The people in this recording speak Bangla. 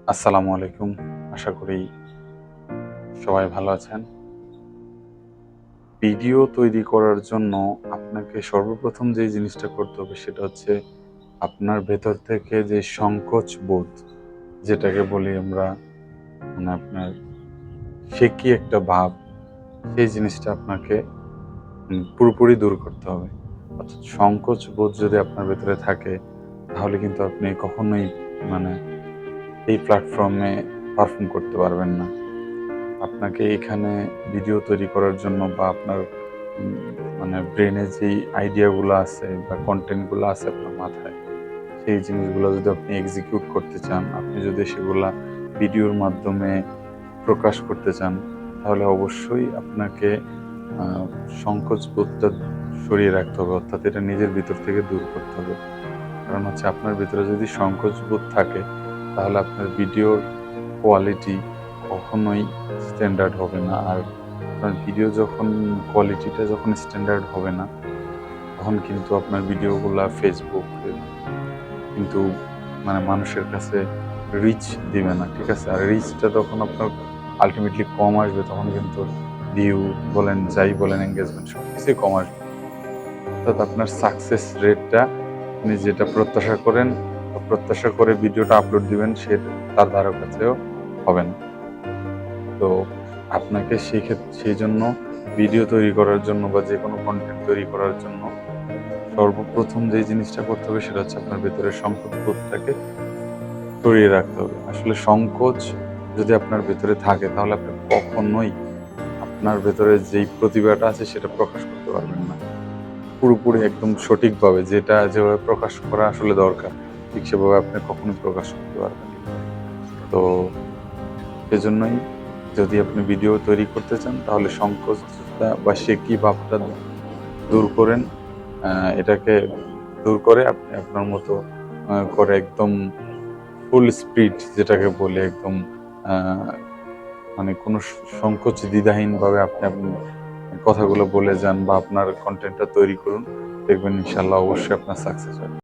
আসসালামু আলাইকুম। আশা করি সবাই ভালো আছেন। ভিডিও তৈরি করার জন্য আপনাকে সর্বপ্রথম যে জিনিসটা করতে হবে সেটা হচ্ছে আপনার ভেতর থেকে যে সংকোচ বোধ, যেটাকে বলি আমরা, আপনার শেকি একটা ভাব, সেই জিনিসটা আপনাকে পুরোপুরি দূর করতে হবে। অর্থাৎ সংকোচ বোধ যদি আপনার ভেতরে থাকে তাহলে কিন্তু আপনি কখনোই মানে এই প্ল্যাটফর্মে পারফর্ম করতে পারবেন না। আপনাকে এখানে ভিডিও তৈরি করার জন্য বা আপনার উম ব্রেনে যেই আইডিয়াগুলো আছে বা কনটেন্টগুলো আছে আপনার মাথায়, সেই জিনিসগুলো যদি আপনি এক্সিকিউট করতে চান, আপনি যদি সেগুলা ভিডিওর মাধ্যমে প্রকাশ করতে চান, তাহলে অবশ্যই আপনাকে আ সংকোচ বোধটা সরিয়ে রাখতে হবে। অর্থাৎ এটা নিজের ভিতর থেকে দূর করতে হবে। কারণ হচ্ছে আপনার ভিতরে যদি সংকোচ বোধ থাকে, তাহলে আপনার ভিডিওর কোয়ালিটি কখনোই স্ট্যান্ডার্ড হবে না। আর আপনার ভিডিও যখন কোয়ালিটিটা যখন স্ট্যান্ডার্ড হবে না, তখন কিন্তু আপনার ভিডিওগুলা Facebook এ কিন্তু মানুষের কাছে রিচ দিবে না। ঠিক আছে? আর রিচটা যখন আপনার আল্টিমেটলি কম আসবে, তখন কিন্তু ভিউ বলেন, যাই বলেন, এনগেজমেন্ট সবকিছুই কম আসবে। অর্থাৎ আপনার সাকসেস রেটটা আপনি যেটা প্রত্যাশা করেন বা প্রত্যাশা করে ভিডিওটা আপলোড দিবেন, তার ধারে কাছেও হবে না। তো আপনাকে সেইজন্য ভিডিও তৈরি করার জন্য বা যেকোনো কনটেন্ট তৈরি করার জন্য সর্বপ্রথম যে জিনিসটা করতে হবে সেটা হচ্ছে আপনার ভেতরে সংকোচ বোধটাকে সরিয়ে রাখতে হবে। আসলে সংকোচ যদি আপনার ভেতরে থাকে তাহলে আপনি কখনোই আপনার ভেতরে যেই প্রতিভাটা আছে সেটা প্রকাশ করতে পারবেন না। পুরোপুরি একদম সঠিকভাবে যেভাবে প্রকাশ করা আসলে দরকার, ঠিক সেভাবে আপনি কখনোই প্রকাশ করতে পারবেন না। তো সেজন্যই যদি আপনি ভিডিও তৈরি করতে চান তাহলে সংকোচটা বা শেকি ভাবটা দূর করেন। এটাকে দূর করে আপনি আপনার মতো করে একদম ফুল স্পিড, যেটাকে বলে একদম আ কোনো সংকোচ দ্বিধাহীনভাবে আপনি কথাগুলো বলে যান বা আপনার কনটেন্টটা তৈরি করুন। দেখবেন ইনশাআল্লাহ অবশ্যই আপনার সাকসেস হবে।